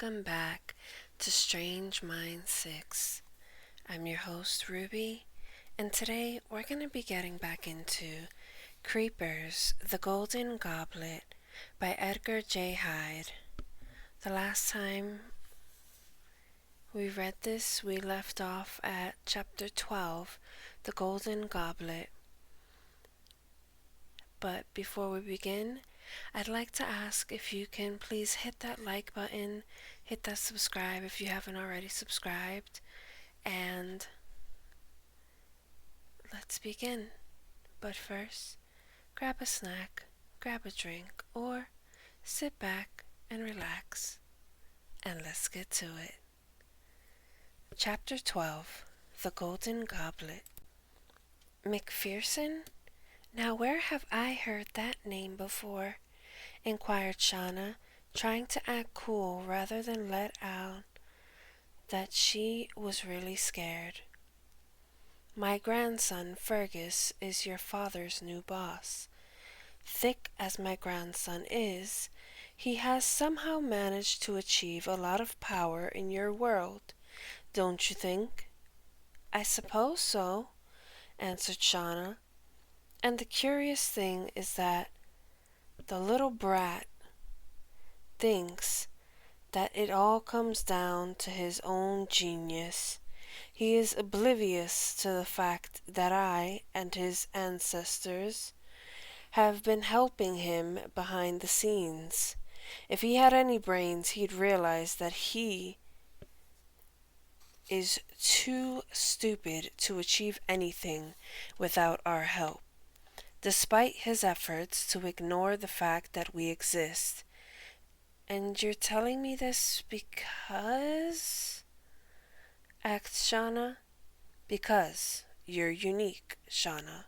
welcome back to Strange Mind 6. I'm your host, Ruby, and today we're going to be getting back into Creepers, The Golden Goblet by Edgar J. Hyde. The last time we read this, we left off at chapter 12, The Golden Goblet. But before we begin, I'd like to ask if you can please hit that like button, hit that subscribe if you haven't already subscribed, and let's begin. But first, grab a snack, grab a drink, or sit back and relax, and let's get to it. Chapter 12, The Golden Goblet. McPherson? Now where have I heard that name before? Inquired Shauna, trying to act cool rather than let out that she was really scared. My grandson, Fergus, is your father's new boss. Thick as my grandson is, he has somehow managed to achieve a lot of power in your world, don't you think? I suppose so, answered Shauna. And the curious thing is that the little brat thinks that it all comes down to his own genius. He is oblivious to the fact that I and his ancestors have been helping him behind the scenes. If he had any brains, he'd realize that he is too stupid to achieve anything without our help. Despite his efforts to ignore the fact that we exist. And you're telling me this because? Asked Shauna. Because you're unique, Shauna.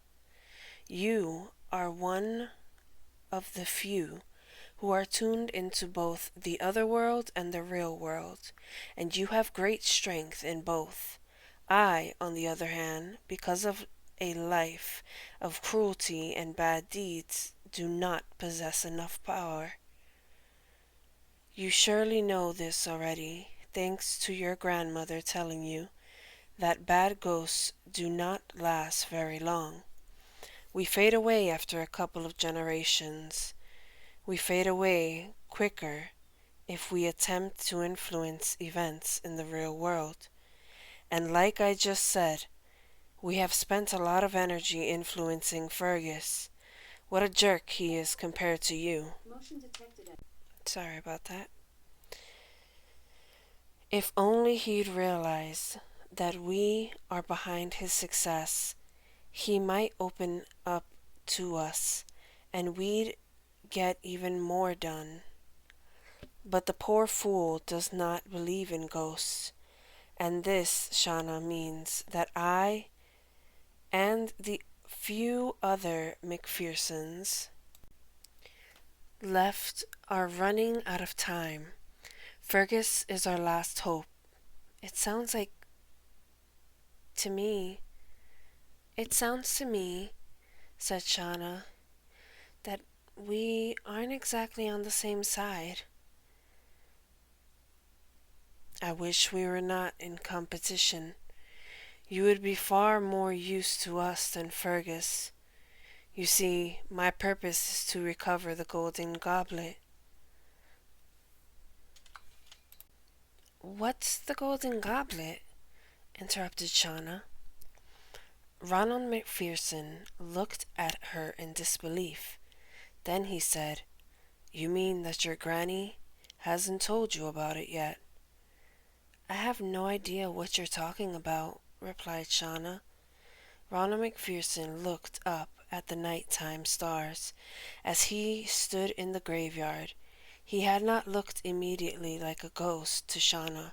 You are one of the few who are tuned into both the other world and the real world, and you have great strength in both. I, on the other hand, because of a life of cruelty and bad deeds, do not possess enough power. You surely know this already, thanks to your grandmother telling you that bad ghosts do not last very long. We fade away after a couple of generations. We fade away quicker if we attempt to influence events in the real world. And like I just said, we have spent a lot of energy influencing Fergus. What a jerk he is compared to you. Motion detected. Sorry about that. If only he'd realize that we are behind his success, he might open up to us, and we'd get even more done. But the poor fool does not believe in ghosts, and this, Shauna, means that I and the few other McPhersons left are running out of time. Fergus is our last hope. It sounds to me, said Shauna, that we aren't exactly on the same side. I wish we were not in competition. You would be far more used to us than Fergus. You see, my purpose is to recover the Golden Goblet. What's the Golden Goblet? Interrupted Shauna. Ronald McPherson looked at her in disbelief. Then he said, You mean that your granny hasn't told you about it yet? I have no idea what you're talking about, replied Shauna. Ronald McPherson looked up at the nighttime stars as he stood in the graveyard. He had not looked immediately like a ghost to Shauna,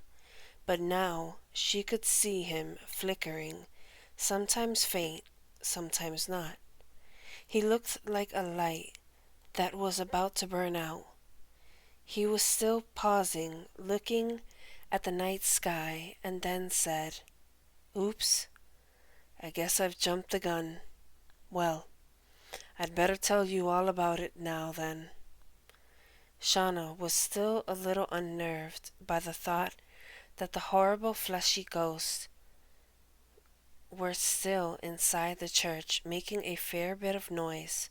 but now she could see him flickering, sometimes faint, sometimes not. He looked like a light that was about to burn out. He was still pausing, looking at the night sky, and then said, Oops, I guess I've jumped the gun. Well, I'd better tell you all about it now then. Shauna was still a little unnerved by the thought that the horrible fleshy ghosts were still inside the church making a fair bit of noise.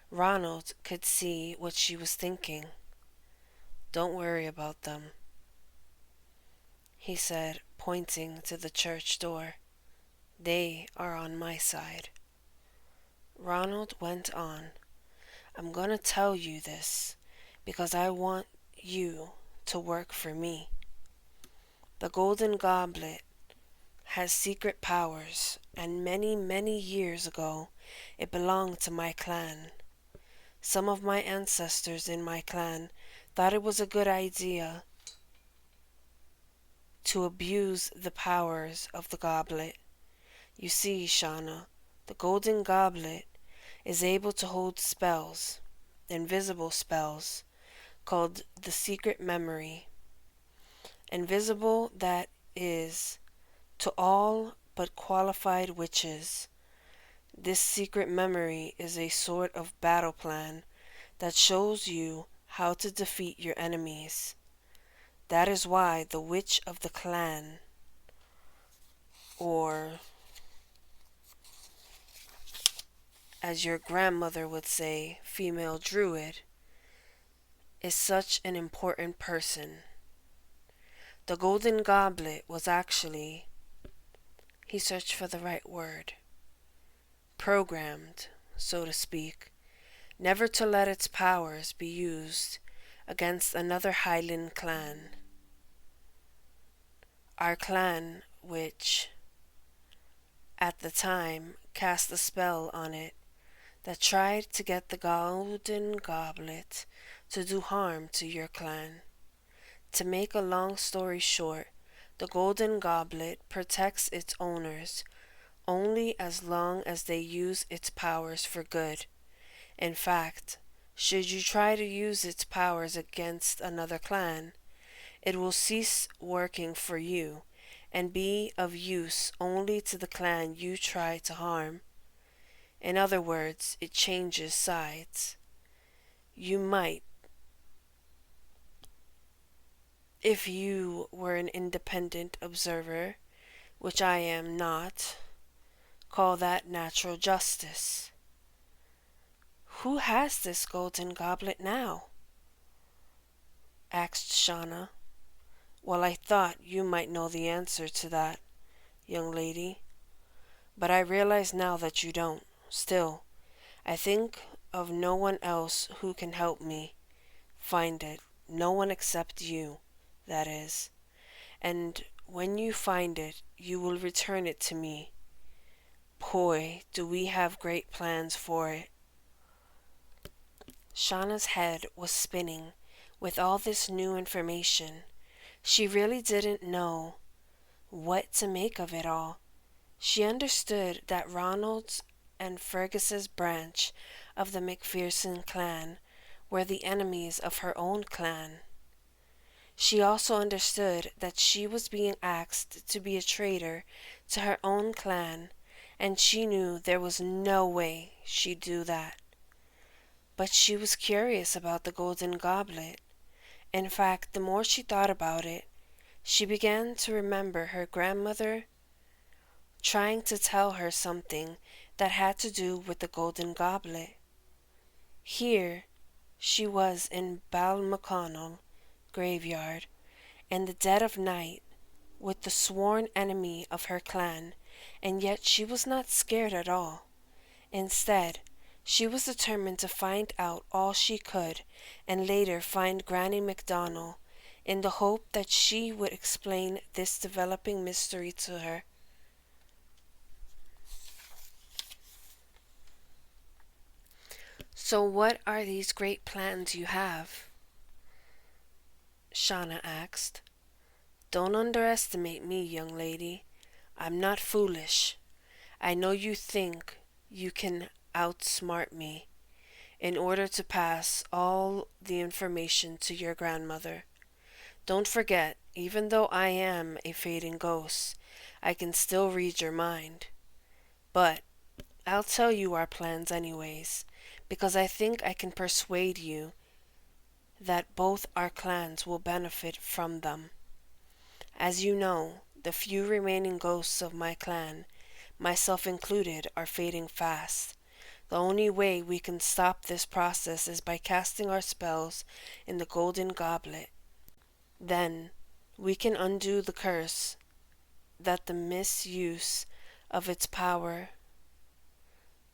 Ronald could see what she was thinking. "Don't worry about them," he said, pointing to the church door. "They are on my side." Ronald went on, "I'm going to tell you this because I want you to work for me. The Golden Goblet has secret powers, and many, many years ago it belonged to my clan. Some of my ancestors in my clan thought it was a good idea to abuse the powers of the goblet. You see, Shauna, the Golden Goblet is able to hold spells, invisible spells, called the secret memory. Invisible, that is, to all but qualified witches. This secret memory is a sort of battle plan that shows you how to defeat your enemies. That is why the witch of the clan, or as your grandmother would say, female druid, is such an important person. The Golden Goblet was actually," he searched for the right word, "programmed, so to speak, never to let its powers be used against another Highland clan. Our clan, which, at the time, cast a spell on it that tried to get the Golden Goblet to do harm to your clan. To make a long story short, the Golden Goblet protects its owners only as long as they use its powers for good. In fact, should you try to use its powers against another clan, it will cease working for you and be of use only to the clan you try to harm. In other words, it changes sides. You might, if you were an independent observer, which I am not, call that natural justice." "Who has this Golden Goblet now?" asked Shauna. "Well, I thought you might know the answer to that, young lady, but I realize now that you don't. Still, I think of no one else who can help me find it. No one except you, that is. And when you find it, you will return it to me. Boy, do we have great plans for it." Shauna's head was spinning with all this new information. She really didn't know what to make of it all. She understood that Ronald's and Fergus's branch of the McPherson clan were the enemies of her own clan. She also understood that she was being asked to be a traitor to her own clan, and she knew there was no way she'd do that. But she was curious about the Golden Goblet. In fact, the more she thought about it, she began to remember her grandmother trying to tell her something that had to do with the Golden Goblet. Here she was in Balmaconnell graveyard in the dead of night with the sworn enemy of her clan, and yet she was not scared at all. Instead, she was determined to find out all she could and later find Granny MacDonald in the hope that she would explain this developing mystery to her. "So what are these great plans you have?" Shauna asked. "Don't underestimate me, young lady. I'm not foolish. I know you think you can outsmart me in order to pass all the information to your grandmother. Don't forget, even though I am a fading ghost, I can still read your mind. But I'll tell you our plans anyways, because I think I can persuade you that both our clans will benefit from them. As you know, the few remaining ghosts of my clan, myself included, are fading fast. The only way we can stop this process is by casting our spells in the golden goblet. Then we can undo the curse that the misuse of its power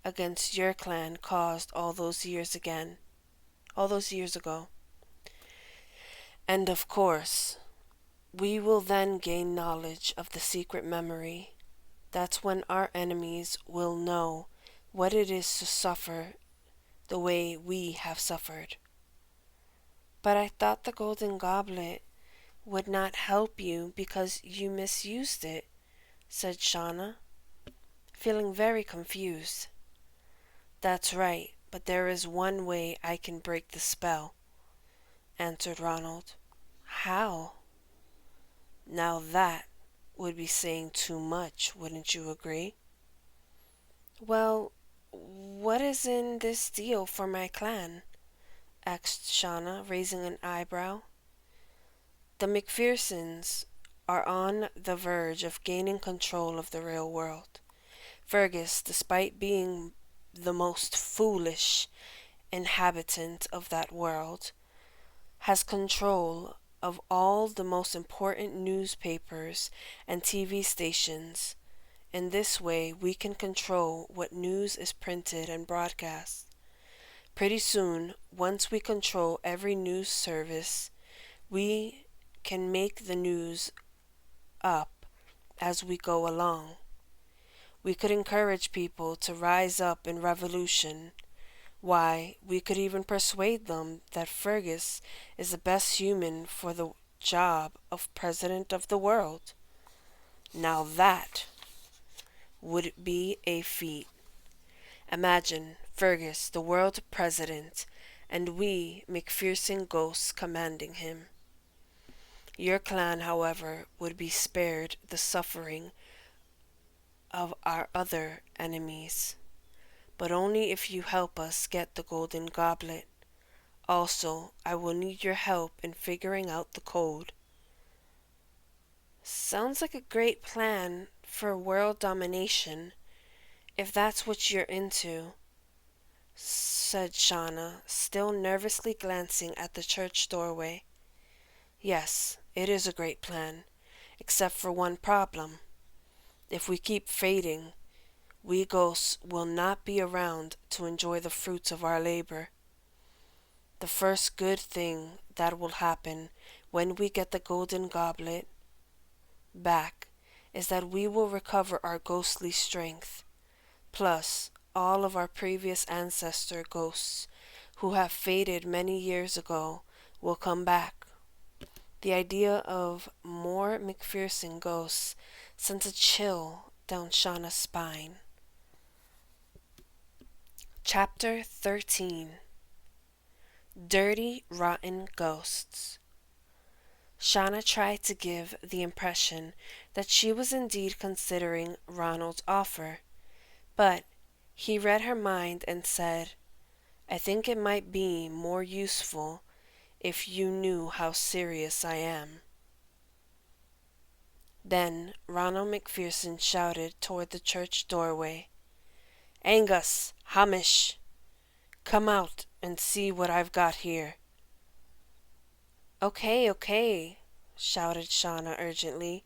against your clan caused all those years ago. And of course, we will then gain knowledge of the secret memory. That's when our enemies will know what it is to suffer the way we have suffered. But I thought the golden goblet would not help you because you misused it, said Shauna, feeling very confused. That's right, but there is one way I can break the spell, answered Ronald. How? Now that would be saying too much, wouldn't you agree? Well, what is in this deal for my clan? Asked Shauna, raising an eyebrow. The McPhersons are on the verge of gaining control of the real world. Fergus, despite being the most foolish inhabitant of that world, has control of all the most important newspapers and TV stations. In this way, we can control what news is printed and broadcast. Pretty soon, once we control every news service, we can make the news up as we go along. We could encourage people to rise up in revolution. Why, we could even persuade them that Fergus is the best human for the job of president of the world. Now that would be a feat. Imagine Fergus, the world president, and we McPherson ghosts commanding him. Your clan, however, would be spared the suffering of our other enemies, but only if you help us get the golden goblet. Also, I will need your help in figuring out the code. Sounds like a great plan for world domination, if that's what you're into, said Shauna, still nervously glancing at the church doorway. Yes, it is a great plan, except for one problem. If we keep fading, we ghosts will not be around to enjoy the fruits of our labor. The first good thing that will happen when we get the golden goblet back is that we will recover our ghostly strength. Plus, all of our previous ancestor ghosts who have faded many years ago will come back. The idea of more McPherson ghosts sent a chill down Shauna's spine. Chapter 13. Dirty, Rotten Ghosts. Shauna tried to give the impression that she was indeed considering Ronald's offer, but he read her mind and said, I think it might be more useful if you knew how serious I am. Then Ronald McPherson shouted toward the church doorway, Angus, Hamish, come out and see what I've got here. Okay, shouted Shauna urgently.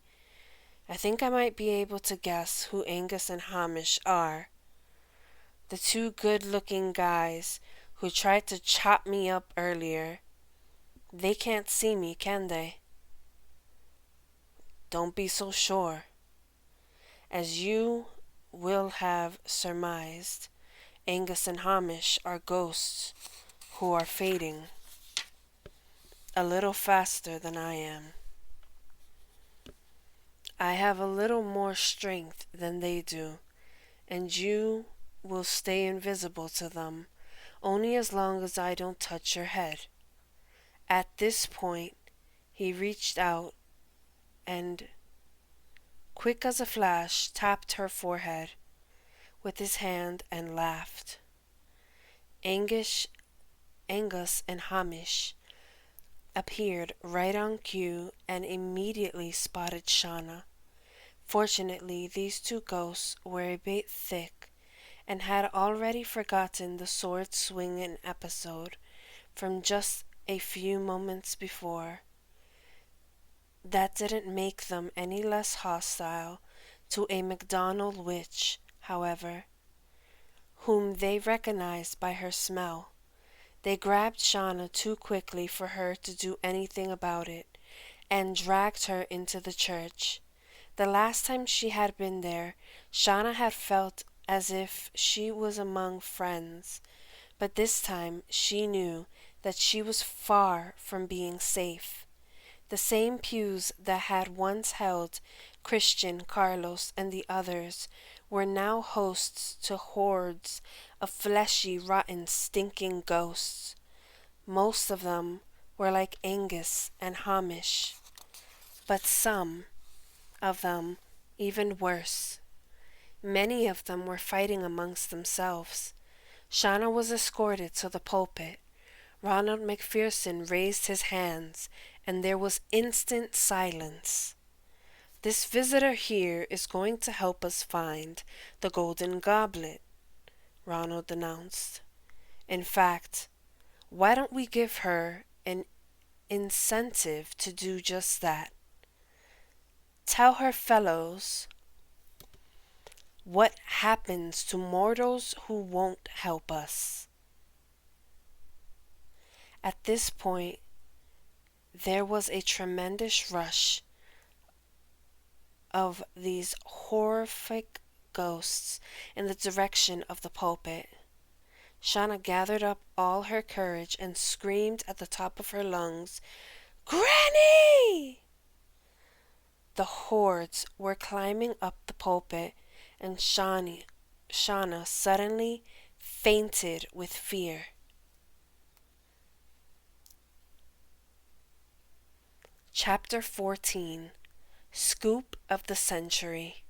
I think I might be able to guess who Angus and Hamish are. The two good-looking guys who tried to chop me up earlier. They can't see me, can they? Don't be so sure. As you will have surmised, Angus and Hamish are ghosts who are fading a little faster than I am. I have a little more strength than they do, and you will stay invisible to them only as long as I don't touch your head. At this point, he reached out and, quick as a flash, tapped her forehead with his hand and laughed. Angus and Hamish appeared right on cue and immediately spotted Shauna. Fortunately, these two ghosts were a bit thick and had already forgotten the sword swinging episode from just a few moments before. That didn't make them any less hostile to a McDonald witch, however, whom they recognized by her smell. They grabbed Shauna too quickly for her to do anything about it and dragged her into the church. The last time she had been there, Shauna had felt as if she was among friends, but this time she knew that she was far from being safe. The same pews that had once held Christian, Carlos, and the others were now hosts to hordes of fleshy, rotten, stinking ghosts. Most of them were like Angus and Hamish, but some of them even worse. Many of them were fighting amongst themselves. Shauna was escorted to the pulpit. Ronald McPherson raised his hands, and there was instant silence. "This visitor here is going to help us find the golden goblet," Ronald announced. "In fact, why don't we give her an incentive to do just that? Tell her fellows what happens to mortals who won't help us." At this point, there was a tremendous rush of these horrific ghosts in the direction of the pulpit. Shauna gathered up all her courage and screamed at the top of her lungs, "Granny!" The hordes were climbing up the pulpit, and Shauna suddenly fainted with fear. Chapter 14. Scoop of the Century.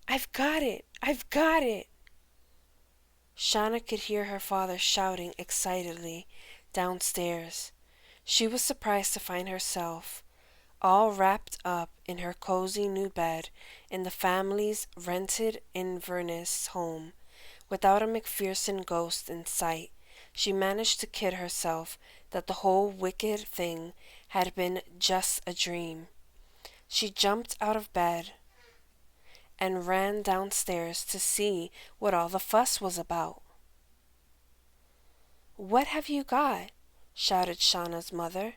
"I've got it! I've got it!" Shauna could hear her father shouting excitedly downstairs. She was surprised to find herself all wrapped up in her cozy new bed in the family's rented Inverness home, without a McPherson ghost in sight. She managed to kid herself that the whole wicked thing had been just a dream. She jumped out of bed and ran downstairs to see what all the fuss was about. "What have you got?" shouted Shauna's mother,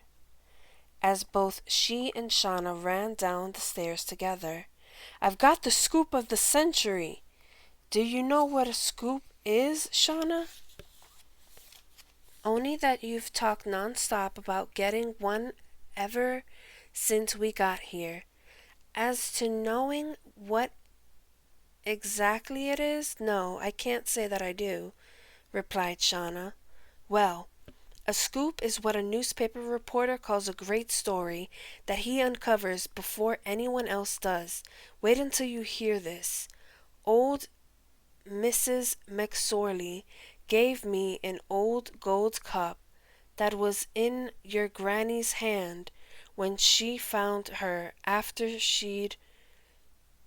as both she and Shauna ran down the stairs together. "I've got the scoop of the century." "Do you know what a scoop is, Shauna?" "Only that you've talked nonstop about getting one ever since we got here. As to knowing what exactly it is, no, I can't say that I do," replied Shauna. "Well, a scoop is what a newspaper reporter calls a great story that he uncovers before anyone else does. Wait until you hear this. Old Mrs. McSorley gave me an old gold cup that was in your granny's hand when she found her after she'd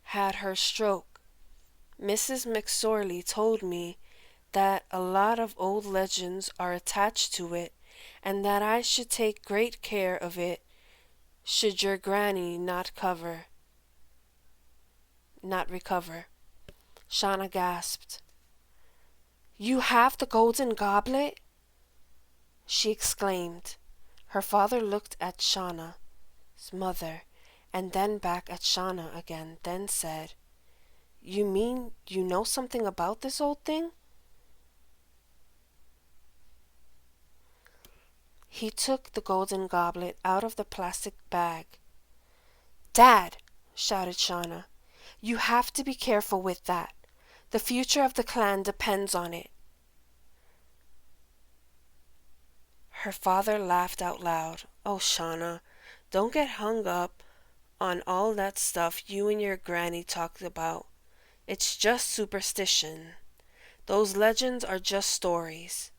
had her stroke. Mrs. McSorley told me that a lot of old legends are attached to it, and that I should take great care of it should your granny not recover." Shauna gasped. "You have the golden goblet?" she exclaimed. Her father looked at Shauna's mother and then back at Shauna again, then said, "You mean you know something about this old thing?" He took the golden goblet out of the plastic bag. "Dad," shouted Shauna, "you have to be careful with that. The future of the clan depends on it." Her father laughed out loud. "Oh, Shauna, don't get hung up on all that stuff you and your granny talked about. It's just superstition. Those legends are just stories.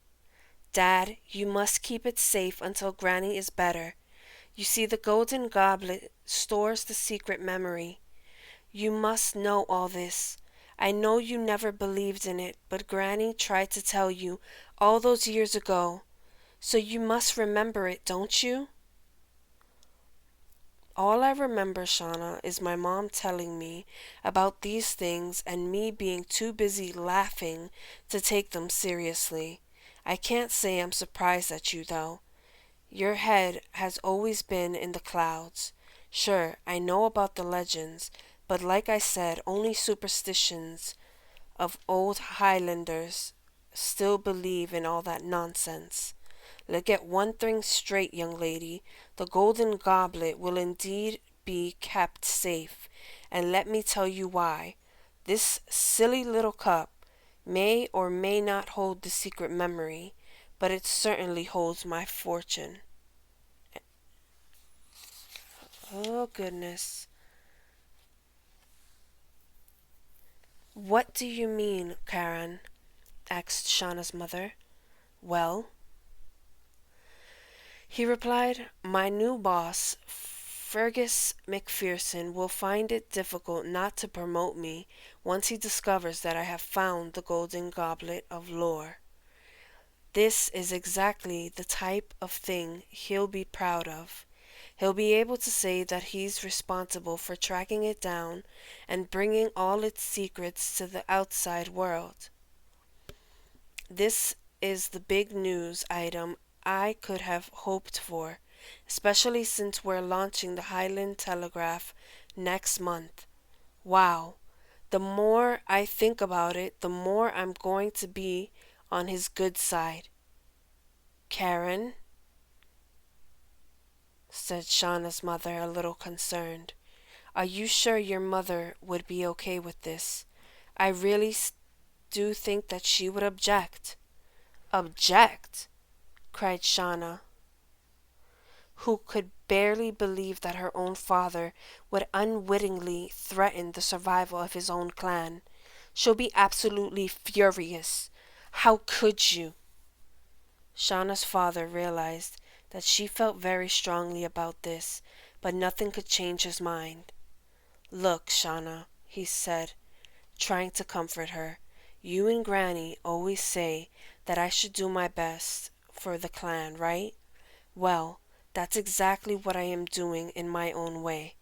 Dad, you must keep it safe until Granny is better. You see, the golden goblet stores the secret memory. You must know all this. I know you never believed in it, but Granny tried to tell you all those years ago. So you must remember it, don't you? All I remember, Shauna, is my mom telling me about these things and me being too busy laughing to take them seriously. I can't say I'm surprised at you, though. Your head has always been in the clouds. Sure, I know about the legends, but like I said, only superstitions of old Highlanders still believe in all that nonsense. Let's get one thing straight, young lady. The golden goblet will indeed be kept safe, and let me tell you why. This silly little cup may or may not hold the secret memory, but it certainly holds my fortune. Oh, goodness. What do you mean, Karen? Asked Shauna's mother. Well, he replied, my new boss, Fergus McPherson, will find it difficult not to promote me once he discovers that I have found the golden goblet of lore. This is exactly the type of thing he'll be proud of. He'll be able to say that he's responsible for tracking it down and bringing all its secrets to the outside world. This is the big news item I could have hoped for, especially since we're launching the Highland Telegraph next month. Wow, the more I think about it, the more I'm going to be on his good side. Karen, said Shauna's mother, a little concerned, are you sure your mother would be okay with this? I really do think that she would object. Object? Cried Shauna, who could barely believe that her own father would unwittingly threaten the survival of his own clan. She'll be absolutely furious. How could you? Shauna's father realized that she felt very strongly about this, but nothing could change his mind. Look, Shauna, he said, trying to comfort her, you and Granny always say that I should do my best for the clan, right? Well, that's exactly what I am doing in my own way.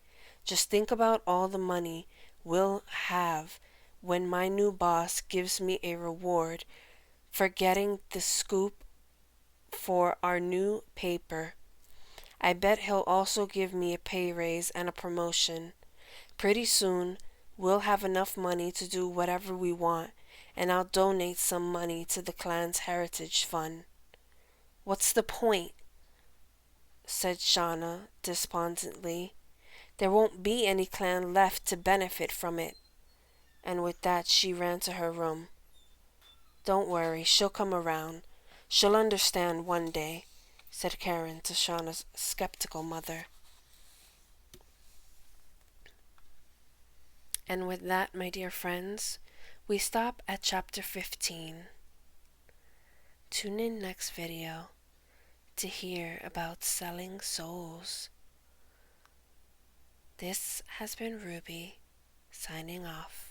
Just think about all the money we'll have when my new boss gives me a reward for getting the scoop for our new paper. I bet he'll also give me a pay raise and a promotion. Pretty soon, we'll have enough money to do whatever we want, and I'll donate some money to the clan's heritage fund. What's the point? Said Shauna despondently. There won't be any clan left to benefit from it. And with that she ran to her room. Don't worry, she'll come around. She'll understand one day, said Karen to Shauna's skeptical mother. And with that, my dear friends, we stop at chapter 15. Tune in next video to hear about selling souls. This has been Ruby, signing off.